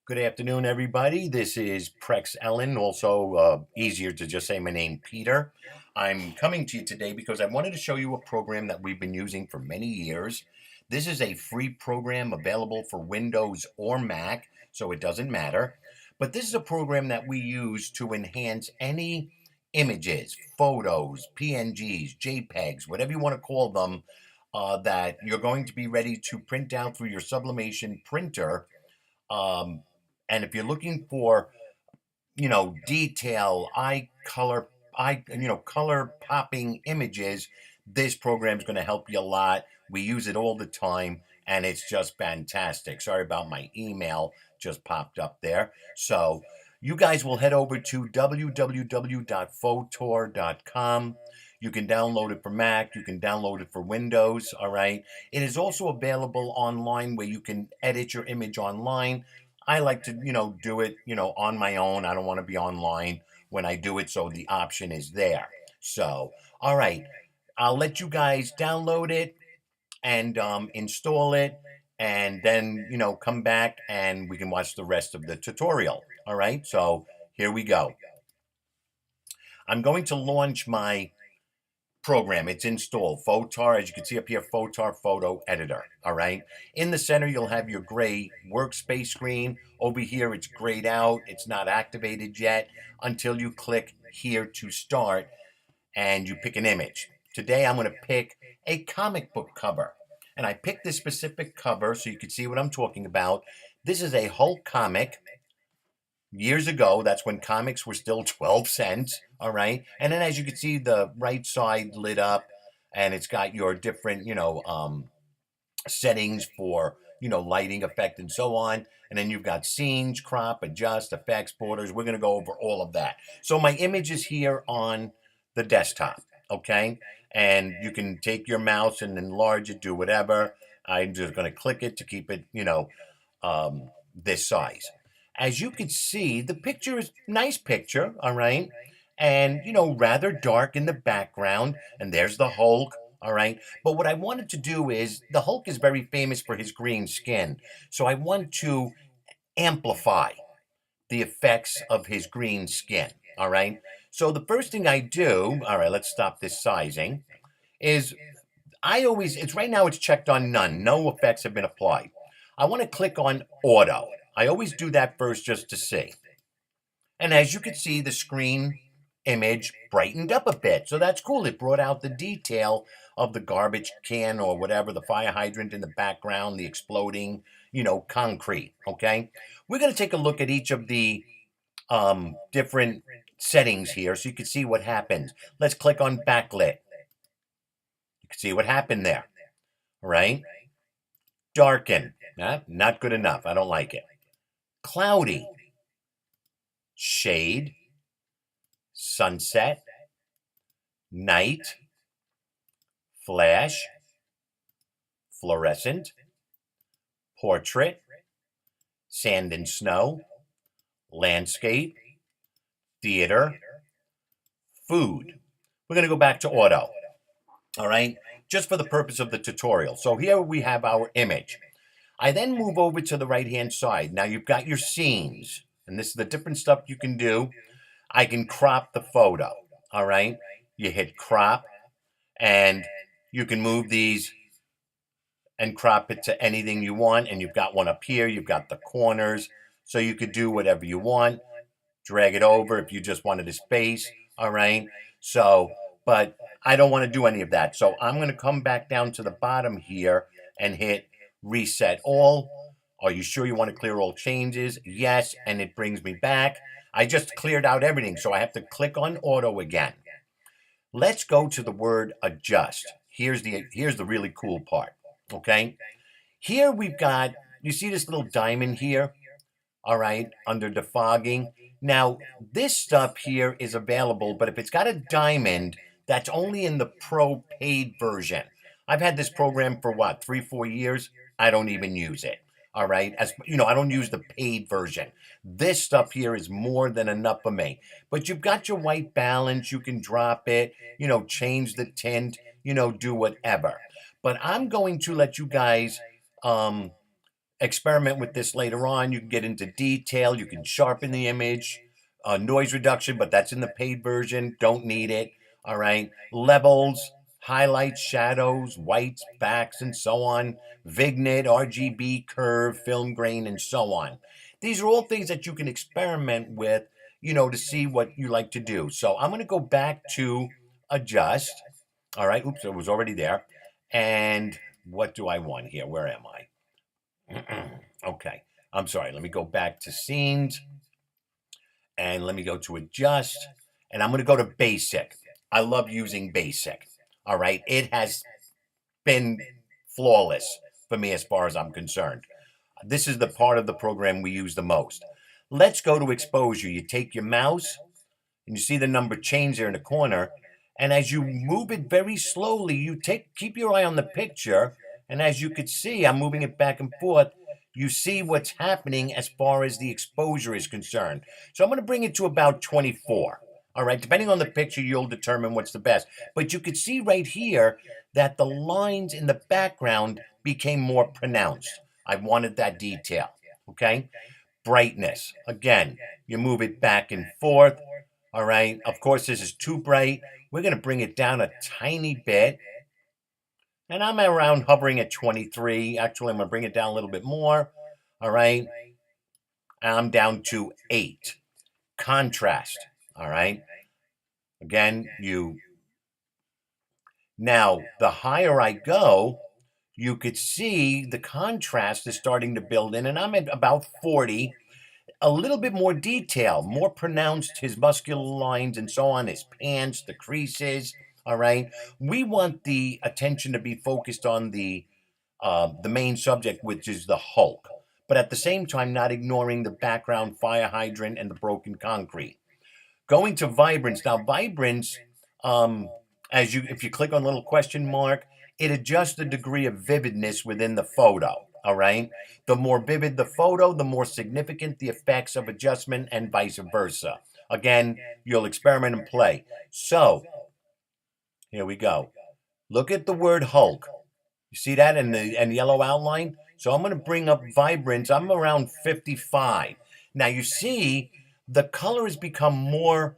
Good afternoon, everybody. This is Prex Ellen, also easier to just say my name, Peter. I'm coming to you today because I wanted to show you a program that we've been using for many years. This is a free program available for Windows or Mac, so it doesn't matter. But this is a program that we use to enhance any images, photos, PNGs, JPEGs, whatever you want to call them, that you're going to be ready to print out through your sublimation printer. Um, and if you're looking for, detail, color popping images, this program is going to help you a lot. We use it all the time, and it's just fantastic. Sorry about my email just popped up there. So you guys will head over to www.fotor.com. You can download it for Mac. You can download it for Windows. All right. It is also available online where you can edit your image online. I like to, do it, on my own. I don't want to be online when I do it, so the option is there. So, all right, I'll let you guys download it and install it, and then, come back and we can watch the rest of the tutorial. All right, so here we go. I'm going to launch my program. It's installed. Fotor, as you can see up here, Fotor Photo Editor. All right. In the center, you'll have your gray workspace screen. Over here, it's grayed out. It's not activated yet until you click here to start and you pick an image. Today, I'm going to pick a comic book cover. And I picked this specific cover so you can see what I'm talking about. This is a Hulk comic. Years ago, that's when comics were still 12 cents. All right. And then as you can see, the right side lit up and it's got your different, settings for, lighting effect and so on. And then you've got scenes, crop, adjust, effects, borders. We're going to go over all of that. So my image is here on the desktop. Okay. And you can take your mouse and enlarge it, do whatever. I'm just going to click it to keep it, this size. As you can see, the picture is nice picture, all right? And, rather dark in the background. And there's the Hulk, all right? But what I wanted to do is the Hulk is very famous for his green skin. So I want to amplify the effects of his green skin, all right? So the first thing I do, all right, let's stop this sizing, is it's right now it's checked on none. No effects have been applied. I want to click on auto. I always do that first just to see. And as you can see, the screen image brightened up a bit. So that's cool. It brought out the detail of the garbage can or whatever, the fire hydrant in the background, the exploding, concrete. Okay. We're going to take a look at each of the different settings here so you can see what happens. Let's click on backlit. You can see what happened there, right? Darken. Not good enough. I don't like it. Cloudy. Shade. Sunset. Night. Flash. Fluorescent. Portrait. Sand and snow. Landscape. Theater. Food. We're going to go back to auto. All right, just for the purpose of the tutorial. So here we have our image. I then move over to the right-hand side. Now you've got your scenes, and this is the different stuff you can do. I can crop the photo, all right? You hit crop, and you can move these and crop it to anything you want, and you've got one up here. You've got the corners, so you could do whatever you want. Drag it over if you just wanted a space, all right? So, but I don't want to do any of that. So I'm going to come back down to the bottom here and hit reset all. Are you sure you want to clear all changes? Yes, and it brings me back. I just cleared out everything, so I have to click on auto again. Let's go to the word adjust. Here's the really cool part, okay? Here we've got, you see this little diamond here? All right, under defogging. Now, this stuff here is available, but if it's got a diamond, that's only in the pro paid version. I've had this program for what, 3-4 years? I don't even use it. All right, I don't use the paid version. This stuff here is more than enough for me. But you've got your white balance. You can drop it, change the tint, do whatever. But I'm going to let you guys experiment with this later on. You can get into detail. You can sharpen the image, noise reduction, but that's in the paid version. Don't need it. All right. Levels, highlights, shadows, whites, backs, and so on. Vignette, RGB, curve, film grain, and so on. These are all things that you can experiment with, to see what you like to do. So I'm going to go back to adjust. All right. Oops, it was already there. And what do I want here? Where am I? Okay. I'm sorry. Let me go back to scenes and let me go to adjust. And I'm going to go to basic. I love using basic. All right. It has been flawless for me as far as I'm concerned. This is the part of the program we use the most. Let's go to exposure. You take your mouse and you see the number change there in the corner. And as you move it very slowly, keep your eye on the picture. And as you could see, I'm moving it back and forth. You see what's happening as far as the exposure is concerned. So I'm going to bring it to about 24. All right, depending on the picture, you'll determine what's the best. But you could see right here that the lines in the background became more pronounced. I wanted that detail, okay? Brightness, again, you move it back and forth. All right, of course, this is too bright. We're going to bring it down a tiny bit. And I'm around hovering at 23. Actually, I'm going to bring it down a little bit more. All right, I'm down to 8. Contrast, all right? Again, now, the higher I go, you could see the contrast is starting to build in, and I'm at about 40. A little bit more detail, more pronounced, his muscular lines and so on, his pants, the creases. All right. We want the attention to be focused on the main subject, which is the Hulk, but at the same time, not ignoring the background fire hydrant and the broken concrete. Going to vibrance. Now, vibrance, if you click on the little question mark, it adjusts the degree of vividness within the photo. All right. The more vivid the photo, the more significant the effects of adjustment, and vice versa. Again, you'll experiment and play. So here we go. Look at the word Hulk. You see that in the yellow outline? So I'm going to bring up vibrance. I'm around 55. Now you see the color has become more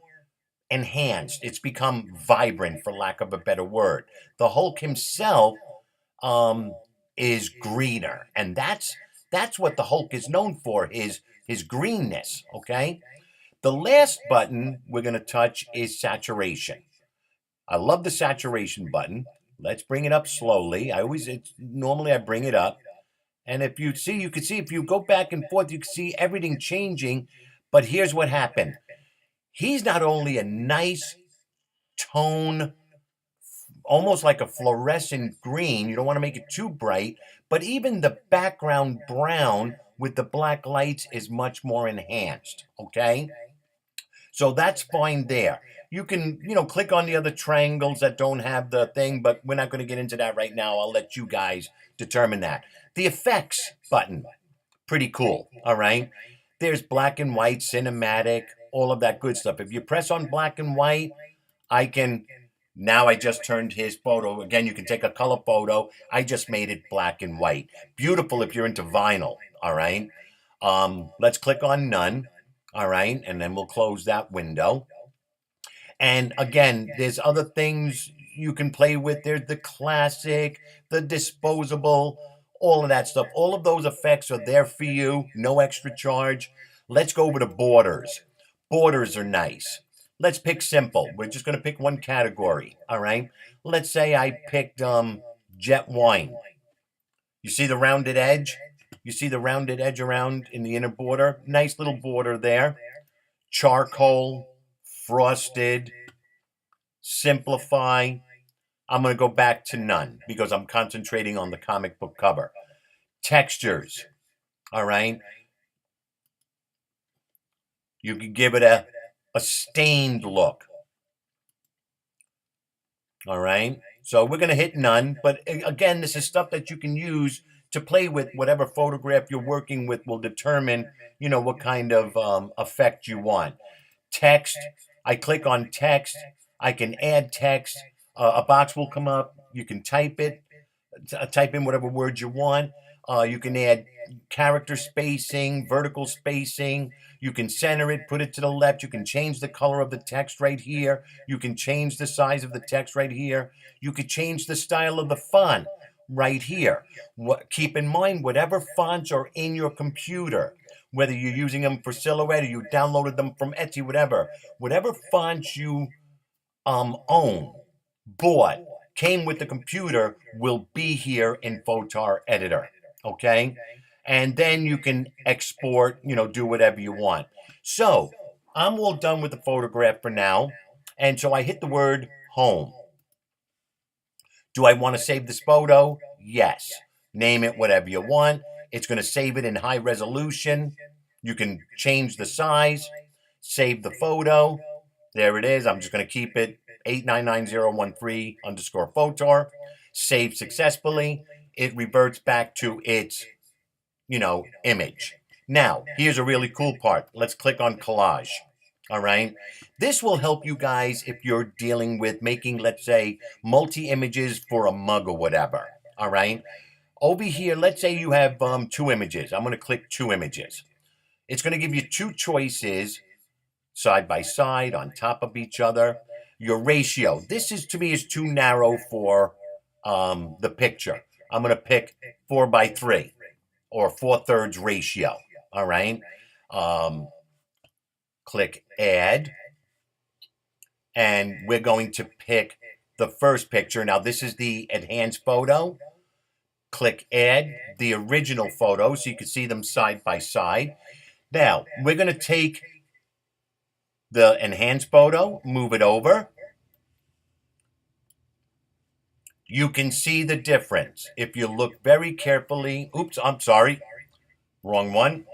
enhanced. It's become vibrant, for lack of a better word. The Hulk himself is greener, and that's what the Hulk is known for, his greenness. Okay. The last button we're going to touch is saturation. I love the saturation button. Let's bring it up slowly. Normally I bring it up, and if you see, you can see if you go back and forth, you can see everything changing. But here's what happened. He's not only a nice tone, almost like a fluorescent green. You don't want to make it too bright, but even the background brown with the black lights is much more enhanced, okay? So that's fine there. You can, click on the other triangles that don't have the thing, but we're not going to get into that right now. I'll let you guys determine that. The effects button, pretty cool, all right? There's black and white, cinematic, all of that good stuff. If you press on black and white, now I just turned his photo. Again, you can take a color photo. I just made it black and white. Beautiful if you're into vinyl, all right? Let's click on none, all right? And then we'll close that window. And again, there's other things you can play with. There's the classic, the disposable, all of that stuff. All of those effects are there for you, no extra charge. Let's go over to borders. Borders are nice. Let's pick simple. We're just going to pick one category, all right? Let's say I picked jet wine. You see the rounded edge? You see the rounded edge around in the inner border? Nice little border there. Charcoal, frosted, simplify. I'm going to go back to none because I'm concentrating on the comic book cover. Textures, all right? You can give it a stained look. All right. So we're going to hit none. But again, this is stuff that you can use to play with. Whatever photograph you're working with will determine, what kind of effect you want. Text. I click on text. I can add text. A box will come up. You can type it. Type in whatever words you want. You can add character spacing, vertical spacing. You can center it, put it to the left. You can change the color of the text right here. You can change the size of the text right here. You could change the style of the font right here. Keep in mind, whatever fonts are in your computer, whether you're using them for Silhouette or you downloaded them from Etsy, whatever fonts you own, bought, came with the computer will be here in Fotor Editor, okay? And then you can export, do whatever you want. So I'm all done with the photograph for now. And so I hit the word home. Do I want to save this photo? Yes. Name it whatever you want. It's going to save it in high resolution. You can change the size, save the photo. There it is. I'm just going to keep it 899013_Fotor. Save successfully. It reverts back to its, image. Now, here's a really cool part. Let's click on Collage. All right. This will help you guys if you're dealing with making, let's say, multi-images for a mug or whatever. All right. Over here, let's say you have 2 images. I'm going to click 2 images. It's going to give you 2 choices, side by side, on top of each other. Your ratio. This is, to me, is too narrow for the picture. I'm going to pick 4:3 or 4/3 ratio. All right. Click Add. And we're going to pick the first picture. Now, this is the enhanced photo. Click Add the original photo so you can see them side by side. Now, we're going to take the enhanced photo, move it over. You can see the difference. If you look very carefully, oops, I'm sorry, wrong one.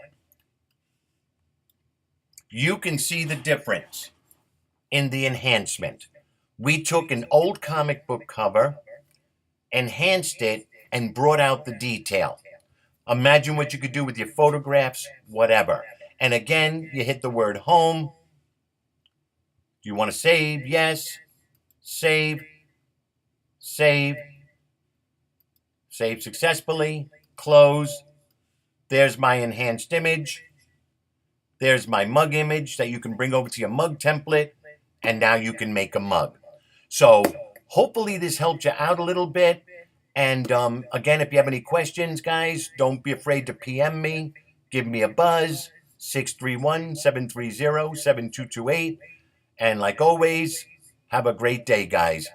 You can see the difference in the enhancement. We took an old comic book cover, enhanced it, and brought out the detail. Imagine what you could do with your photographs, whatever. And again, you hit the word home. Do you want to save? Yes. Save. Save. Save successfully. Close. There's my enhanced image. There's my mug image that you can bring over to your mug template. And now you can make a mug. So hopefully this helped you out a little bit. And again, if you have any questions, guys, don't be afraid to PM me. Give me a buzz, 631-730-7228. And like always, have a great day, guys.